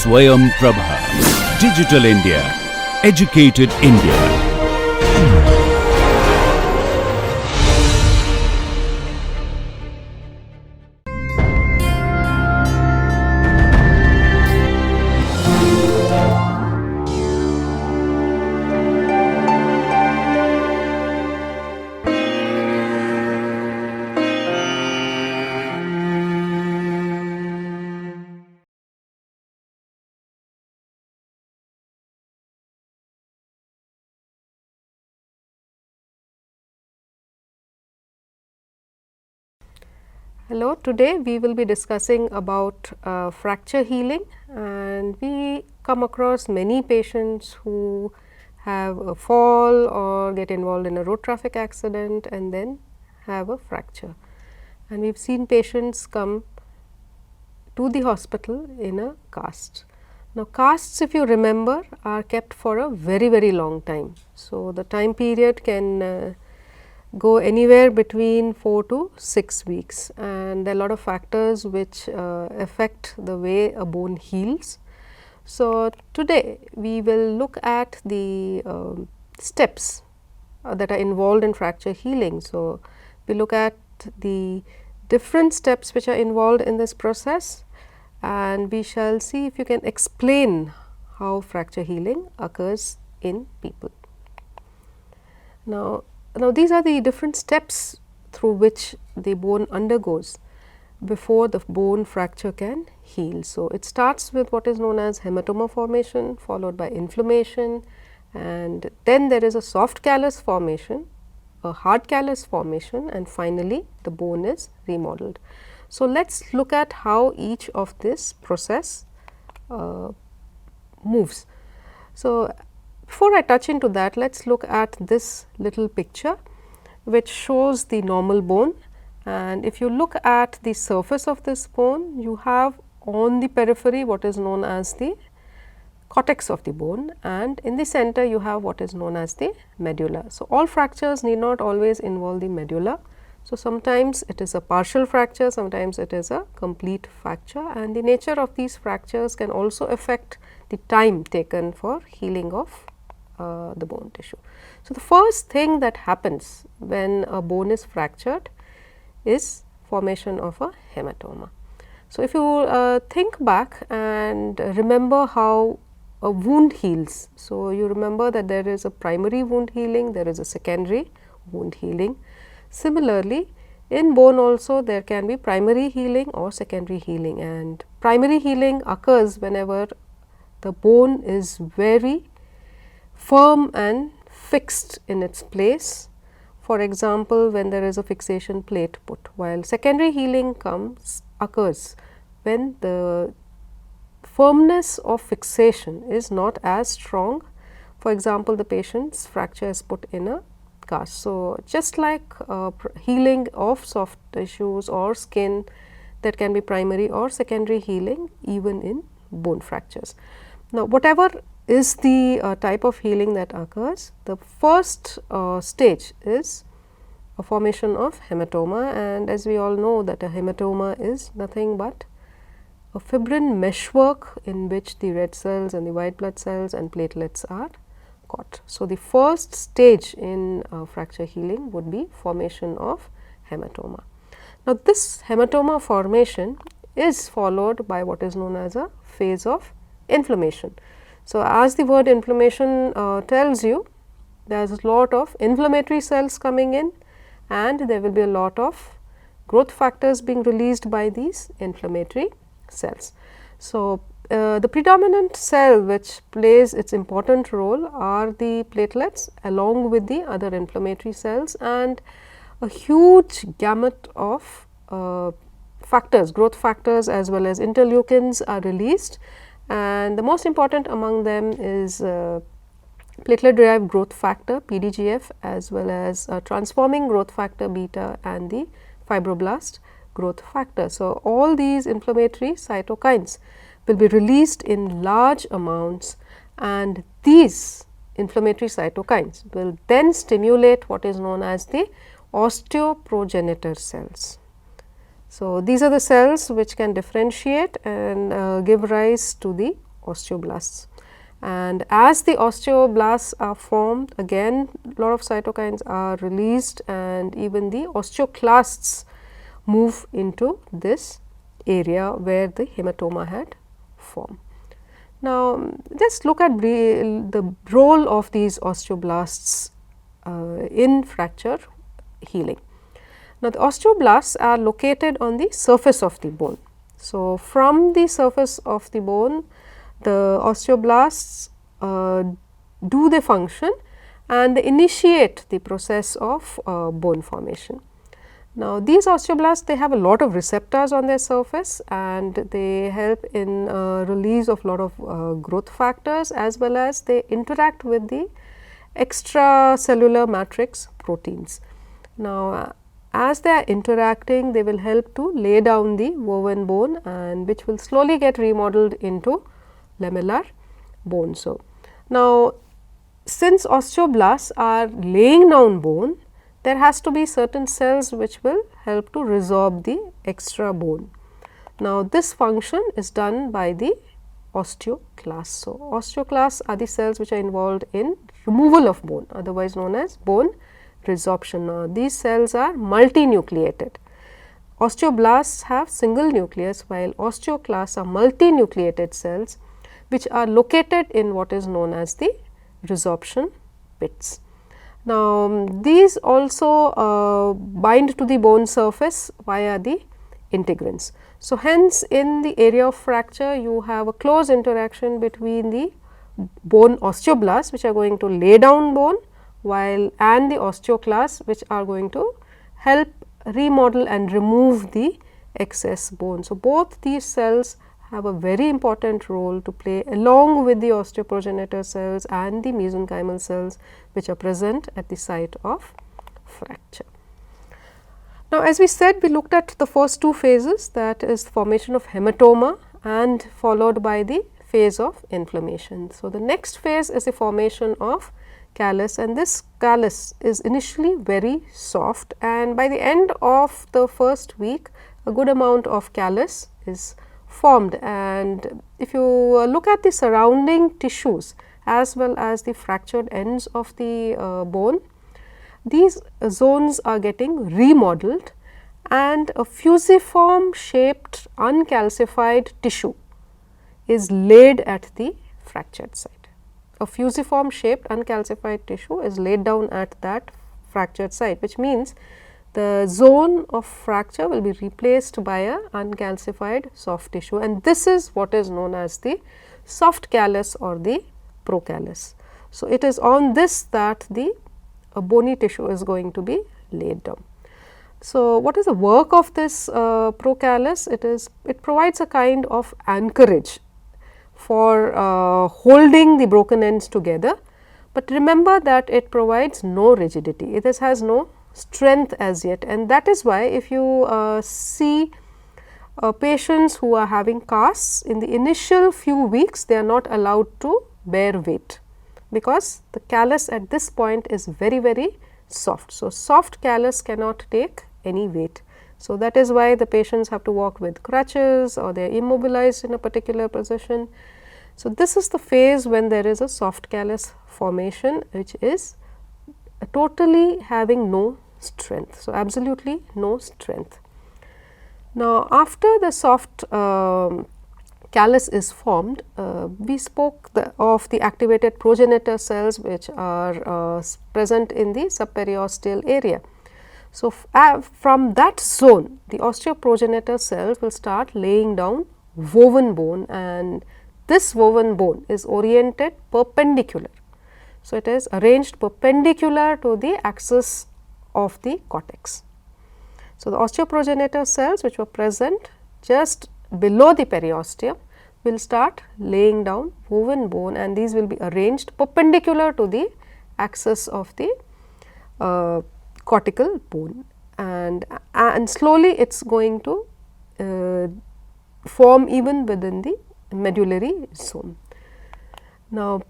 Swayam Prabha. Digital India. Educated India. Hello, today we will be discussing about fracture healing, and we come across many patients who have a fall or get involved in a road traffic accident and then have a fracture. And we have seen patients come to the hospital in a cast. Now, casts, if you remember, are kept for a very long time. So, the time period can go anywhere between 4 to 6 weeks, and there are a lot of factors which affect the way a bone heals. So, today we will look at the steps that are involved in fracture healing. So, we look at the different steps which are involved in this process, and we shall see if you can explain how fracture healing occurs in people. Now, these are the different steps through which the bone undergoes before the bone fracture can heal. So, it starts with what is known as hematoma formation, followed by inflammation, and then there is a soft callus formation, a hard callus formation, and finally, the bone is remodeled. So, let us look at how each of this process moves. So, before I touch into that, let us look at this little picture which shows the normal bone, and if you look at the surface of this bone, you have on the periphery what is known as the cortex of the bone, and in the center you have what is known as the medulla. So, all fractures need not always involve the medulla. So, sometimes it is a partial fracture, sometimes it is a complete fracture, and the nature of these fractures can also affect the time taken for healing of the bone tissue. So, the first thing that happens when a bone is fractured is formation of a hematoma. So, if you think back and remember how a wound heals. So, you remember that there is a primary wound healing, there is a secondary wound healing. Similarly, in bone also there can be primary healing or secondary healing, and primary healing occurs whenever the bone is very firm and fixed in its place. For example, when there is a fixation plate put, while secondary healing occurs when the firmness of fixation is not as strong. For example, the patient's fracture is put in a cast. So, just like healing of soft tissues or skin, that can be primary or secondary healing even in bone fractures. Now, whatever is the type of healing that occurs, the first stage is a formation of hematoma, and as we all know that a hematoma is nothing but a fibrin meshwork in which the red cells and the white blood cells and platelets are caught. So, the first stage in fracture healing would be formation of hematoma. Now, this hematoma formation is followed by what is known as a phase of inflammation. So, as the word inflammation tells you, there is a lot of inflammatory cells coming in, and there will be a lot of growth factors being released by these inflammatory cells. So, the predominant cell which plays its important role are the platelets along with the other inflammatory cells, and a huge gamut of factors, growth factors as well as interleukins are released, and the most important among them is platelet derived growth factor PDGF, as well as transforming growth factor beta and the fibroblast growth factor. So, all these inflammatory cytokines will be released in large amounts, and these inflammatory cytokines will then stimulate what is known as the osteoprogenitor cells. So, these are the cells which can differentiate and give rise to the osteoblasts. And as the osteoblasts are formed, again a lot of cytokines are released, and even the osteoclasts move into this area where the hematoma had formed. Now, just look at the role of these osteoblasts in fracture healing. Now, the osteoblasts are located on the surface of the bone. So, from the surface of the bone, the osteoblasts do the function and they initiate the process of bone formation. Now, these osteoblasts, they have a lot of receptors on their surface and they help in release of lot of growth factors, as well as they interact with the extracellular matrix proteins. Now, as they are interacting, they will help to lay down the woven bone, and which will slowly get remodeled into lamellar bone. So, now since osteoblasts are laying down bone, there has to be certain cells which will help to resorb the extra bone. Now, this function is done by the osteoclasts. So, osteoclasts are the cells which are involved in removal of bone, otherwise known as bone resorption. Now, these cells are multinucleated. Osteoblasts have single nucleus, while osteoclasts are multinucleated cells which are located in what is known as the resorption pits. Now, these also bind to the bone surface via the integrins. So, hence in the area of fracture you have a close interaction between the bone osteoblasts which are going to lay down bone, while and the osteoclasts which are going to help remodel and remove the excess bone. So, both these cells have a very important role to play along with the osteoprogenitor cells and the mesenchymal cells which are present at the site of fracture. Now, as we said, we looked at the first two phases, that is formation of hematoma and followed by the phase of inflammation. So, the next phase is the formation of callus, and this callus is initially very soft, and by the end of the first week a good amount of callus is formed. And if you look at the surrounding tissues as well as the fractured ends of the bone, these zones are getting remodeled and a fusiform shaped uncalcified tissue is laid at the fractured site. A fusiform shaped uncalcified tissue is laid down at that fractured site, which means the zone of fracture will be replaced by a uncalcified soft tissue, and this is what is known as the soft callus or the procallus. So, it is on this that the bony tissue is going to be laid down. So, what is the work of this procallus? It provides a kind of anchorage for holding the broken ends together, but remember that it provides no rigidity. It has no strength as yet, and that is why if you see patients who are having casts, in the initial few weeks they are not allowed to bear weight, because the callus at this point is very soft. So, soft callus cannot take any weight. So, that is why the patients have to walk with crutches or they are immobilized in a particular position. So, this is the phase when there is a soft callus formation, which is totally having no strength. So, absolutely no strength. Now, after the soft callus is formed, we spoke of the activated progenitor cells which are present in the subperiosteal area. So, from that zone the osteoprogenitor cells will start laying down woven bone, and this woven bone is oriented perpendicular. So, it is arranged perpendicular to the axis of the cortex. So, the osteoprogenitor cells which were present just below the periosteum will start laying down woven bone, and these will be arranged perpendicular to the axis of the cortical bone, and slowly it is going to form even within the medullary zone. Now,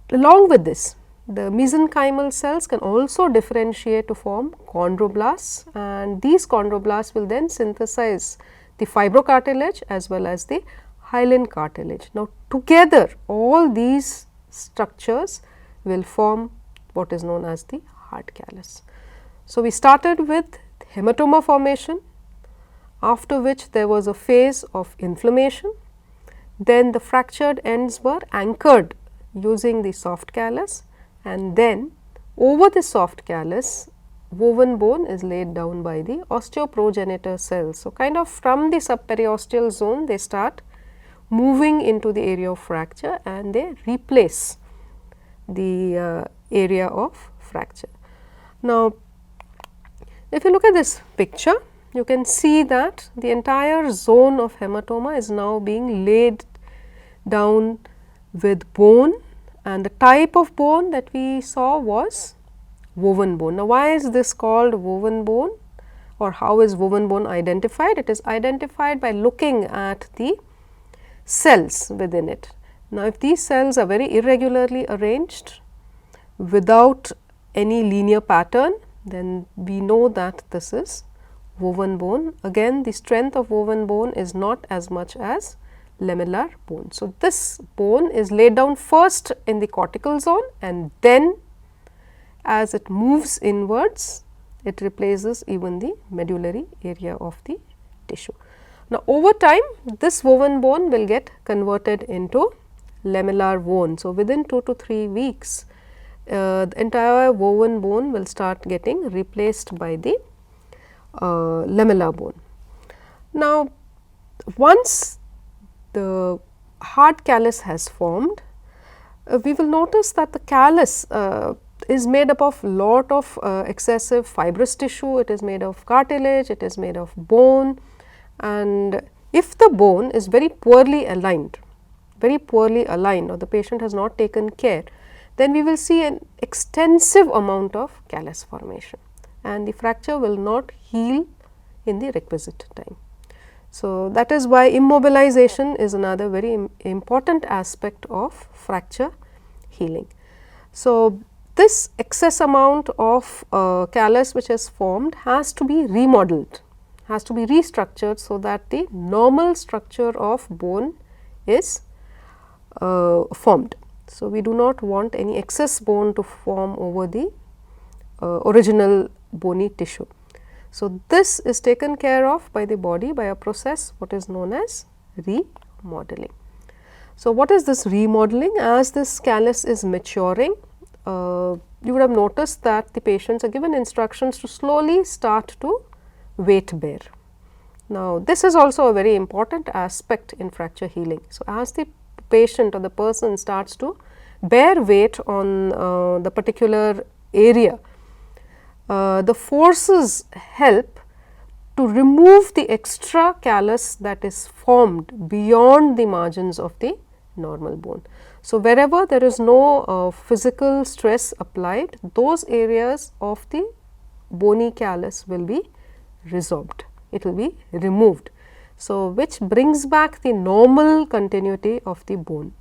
along with this, the mesenchymal cells can also differentiate to form chondroblasts, and these chondroblasts will then synthesize the fibrocartilage as well as the hyaline cartilage. Now, together all these structures will form what is known as the hard callus. So, we started with hematoma formation, after which there was a phase of inflammation, then the fractured ends were anchored using the soft callus, and then over the soft callus woven bone is laid down by the osteoprogenitor cells. So, kind of from the subperiosteal zone they start moving into the area of fracture and they replace the area of fracture. Now, if you look at this picture, you can see that the entire zone of hematoma is now being laid down with bone, and the type of bone that we saw was woven bone. Now, why is this called woven bone, or how is woven bone identified? It is identified by looking at the cells within it. Now, if these cells are very irregularly arranged without any linear pattern, then we know that this is woven bone. Again, the strength of woven bone is not as much as lamellar bone. So, this bone is laid down first in the cortical zone, and then as it moves inwards, it replaces even the medullary area of the tissue. Now, over time this woven bone will get converted into lamellar bone. So, within 2 to 3 weeks, the entire woven bone will start getting replaced by the lamellar bone. Now, once the hard callus has formed, we will notice that the callus is made up of lot of excessive fibrous tissue. It is made of cartilage, it is made of bone, and if the bone is very poorly aligned or the patient has not taken care, then we will see an extensive amount of callus formation and the fracture will not heal in the requisite time. So, that is why immobilization is another very important aspect of fracture healing. So, this excess amount of callus which is formed has to be remodeled, has to be restructured, so that the normal structure of bone is formed. So, we do not want any excess bone to form over the original bony tissue. So, this is taken care of by the body by a process what is known as remodeling. So, what is this remodeling? As this callus is maturing, you would have noticed that the patients are given instructions to slowly start to weight bear. Now, this is also a very important aspect in fracture healing. So, as the patient or the person starts to bear weight on the particular area, the forces help to remove the extra callus that is formed beyond the margins of the normal bone. So, wherever there is no physical stress applied, those areas of the bony callus will be resorbed, it will be removed. So, which brings back the normal continuity of the bone,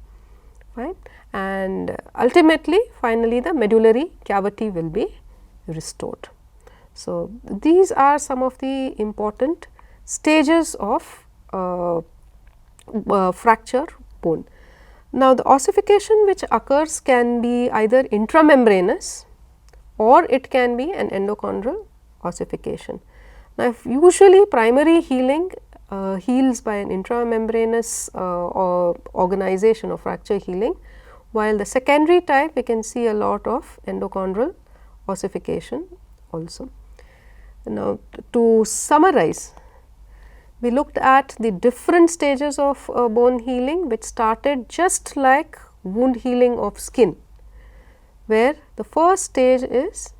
right, and ultimately finally the medullary cavity will be restored. So, these are some of the important stages of fracture bone. Now, the ossification which occurs can be either intramembranous or it can be an endochondral ossification. Now, if usually primary healing heals by an intramembranous organization of fracture healing, while the secondary type we can see a lot of endochondral ossification also. Now, to summarize, we looked at the different stages of bone healing which started just like wound healing of skin, where the first stage is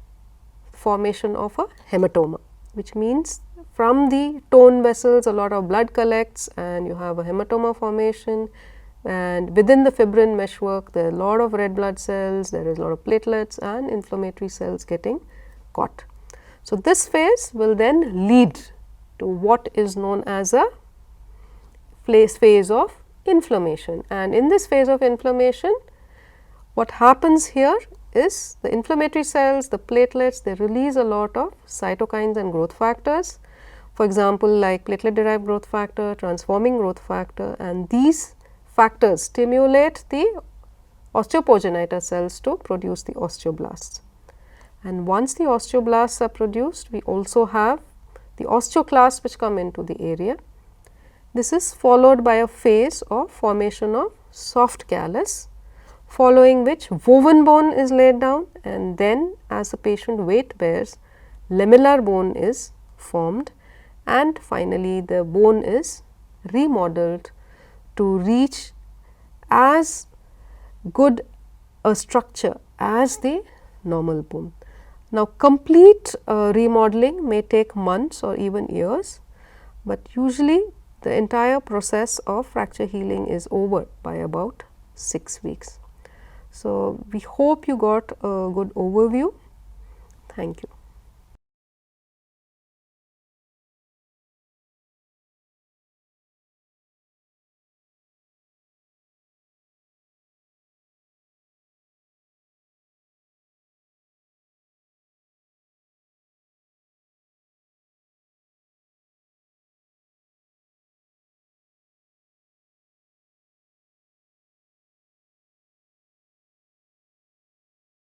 formation of a hematoma, which means from the torn vessels a lot of blood collects and you have a hematoma formation, and within the fibrin meshwork there are a lot of red blood cells, there is a lot of platelets and inflammatory cells getting caught. So, this phase will then lead to what is known as a phase of inflammation, and in this phase of inflammation what happens here is the inflammatory cells, the platelets, they release a lot of cytokines and growth factors, for example, like platelet derived growth factor, transforming growth factor, and these factors stimulate the osteoprogenitor cells to produce the osteoblasts. And once the osteoblasts are produced, we also have the osteoclasts which come into the area. This is followed by a phase of formation of soft callus, following which woven bone is laid down, and then as the patient weight bears, lamellar bone is formed, and finally the bone is remodeled to reach as good a structure as the normal bone. Now, complete remodeling may take months or even years, but usually the entire process of fracture healing is over by about 6 weeks. So, we hope you got a good overview. Thank you.